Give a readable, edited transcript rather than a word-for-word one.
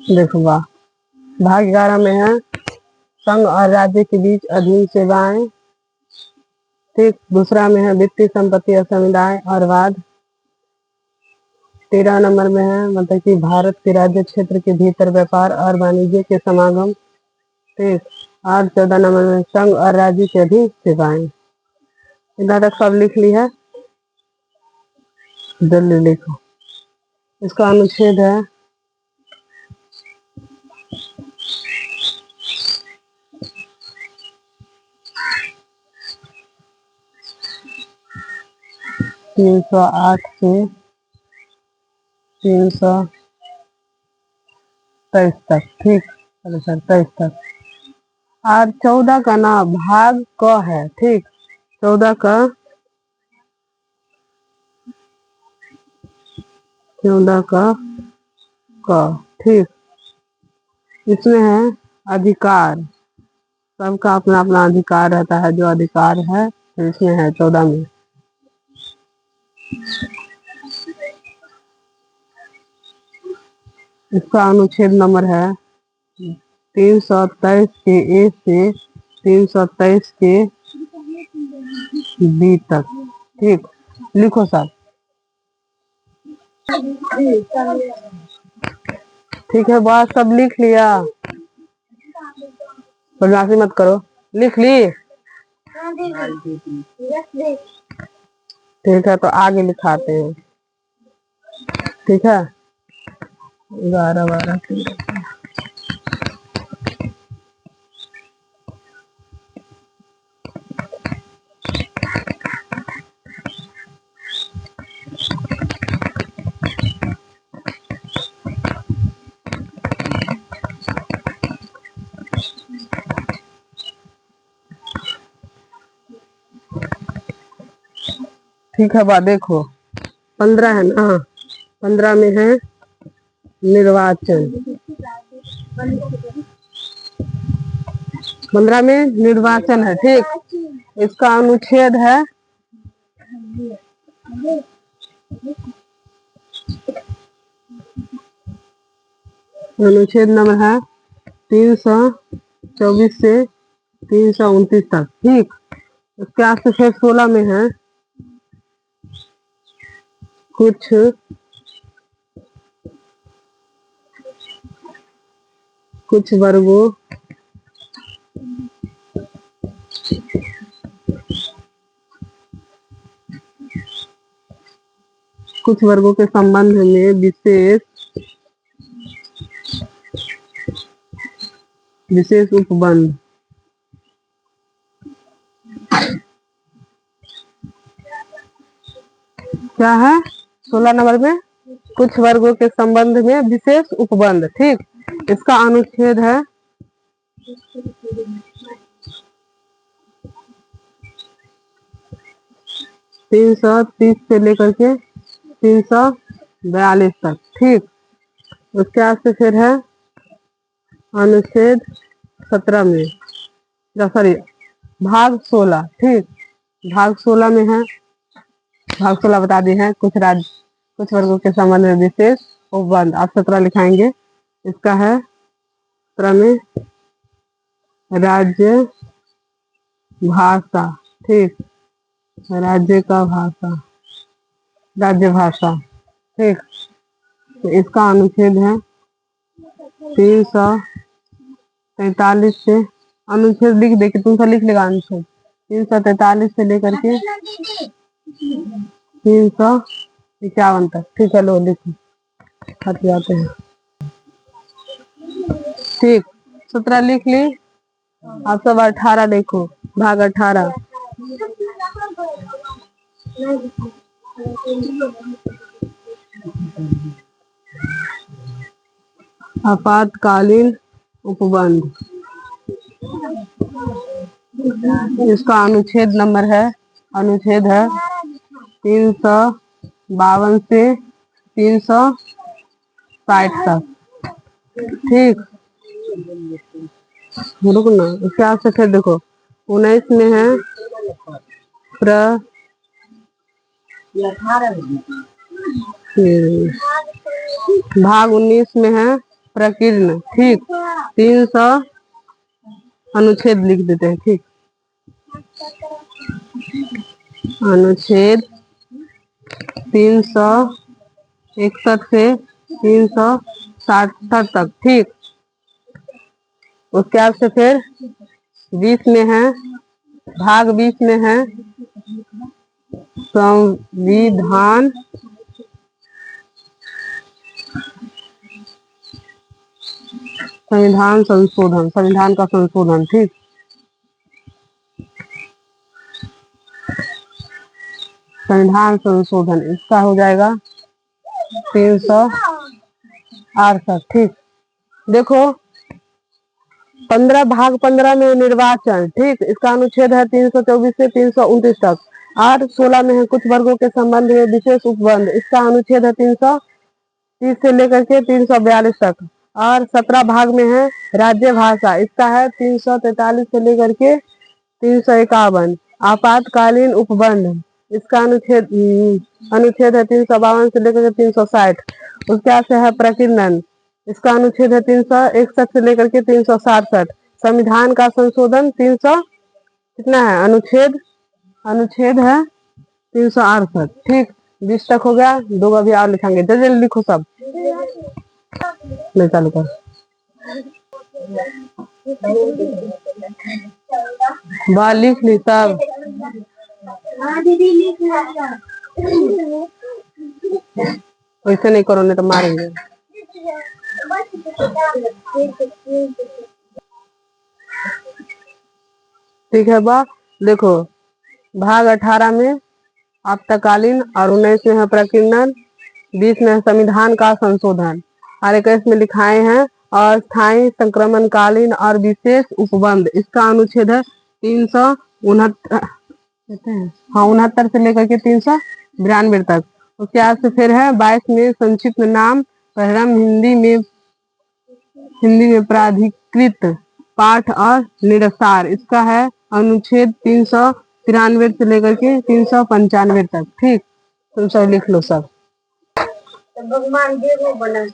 देखो वाह। भाग 11 में है संघ और राज्य के बीच अधीन सेवाएं। ठीक, दूसरा में है वित्तीय संपत्ति और समुदाय और वाद। 13 नंबर में है मतलब कि भारत के राज्य क्षेत्र के भीतर व्यापार और वाणिज्य के समागम। ठीक, और 14 नंबर में संघ और राज्य के अधीन सेवाएं। इधर तक सब लिख ली है, जल्दी लिखो। इसका अनुच्छेद है 308 से 323 तक। ठीक, चलो सर 23 तक। और 14 का ना भाग क है। ठीक, 14 का 14 का क। ठीक, इसमें है अधिकार। सबका अपना अपना अधिकार रहता है, जो अधिकार है तो इसमें है 14 में। इसका अनुच्छेद नंबर है 323 के ए से 323 के बी तक। ठीक, लिखो सर। ठीक है, बात सब लिख लिया, बदमाशी मत करो। लिख ली? ठीक है, तो आगे लिखाते हैं। ठीक है, 11 12 ठीक है, बात देखो 15 है ना, 15 में है निर्वाचन। 15 में निर्वाचन है। ठीक, इसका अनुच्छेद है अनुच्छेद नंबर है 324 से 329 तक। ठीक, उसके बाद से फिर 16 में है कुछ वर्गों के संबंध में विशेष उपबंध। क्या है 16 नंबर में? कुछ वर्गों के संबंध में विशेष उपबंध। ठीक, इसका अनुच्छेद है 330 से लेकर के 342 तक। ठीक, उसके बाद से फिर है अनुच्छेद 17 में, सॉरी भाग 16। ठीक, भाग 16 में है, भाग 16 बता दिए हैं कुछ वर्गों के संबंध में विशेष उपबंध। आप 17 लिखाएंगे। इसका है 17 में राज्य भाषा। ठीक, राज्य का भाषा, राज्य भाषा। ठीक, तो इसका अनुच्छेद है 343 से, अनुच्छेद लिख दे कि तुम सब लिख लेगा अनुच्छेद 343 से लेकर के 351 तक। ठीक है, लो लिखो, हट जाते हैं। ठीक, 17 लिख ली। आप सब 18 लिखो, भाग 18। आपातकालीन उपबंध। इसका अनुच्छेद नंबर है 352 से 360 तक। ठीक, रुकना, उसके बाद से फिर देखो 19 में है भाग 19 में है प्रकीर्ण, ठीक। 300 अनुच्छेद लिख देते हैं, ठीक। अनुच्छेद 361 से 367 तक, ठीक। उसके बाद से फिर 20 में है, भाग 20 में है संविधान संशोधन, संविधान का संशोधन, ठीक। संविधान संशोधन इसका हो जाएगा 368, ठीक। देखो 15 भाग 15 में निर्वाचन, ठीक। इसका अनुच्छेद है 324 से 329 तक। और 16 में है कुछ वर्गों के संबंध में विशेष उपबंध, इसका अनुच्छेद है 330 से लेकर के 342 तक। और 17 भाग में है राज्य भाषा, इसका है 343 से लेकर के 351। आपातकालीन उपबंध, इसका अनुच्छेद है 352 से लेकर के 360। उसके बाद से है प्रकीर्णन, इसका अनुच्छेद है 361 से लेकर के 367। संविधान का संशोधन 300 कितना है अनुच्छेद, अनुच्छेद है 368, ठीक। 20 तक हो गया, 2 अभी और लिखेंगे, जल्दी जल्दी लिखो सब। नहीं चालू कर, बाल लिख ली सब। वैसे नहीं करो नहीं तो मारेंगे। ठीक है बा, देखो भाग 18 में आपातकालीन और 19 में है प्रकीर्णन, 20 में संविधान का संशोधन और 21 में लिखाए हैं अस्थायी संक्रमणकालीन और विशेष उपबंध, इसका अनुच्छेद है 369, हाँ 69 से लेकर के 392 तक। उसके बाद से फिर है 22 में संक्षिप्त नाम प्रहरम, हिंदी में प्राधिकृत पाठ और निरसार, इसका है अनुच्छेद 393 से लेकर के 395 तक, ठीक। तुम सब लिख लो सब। भगवान देवो बना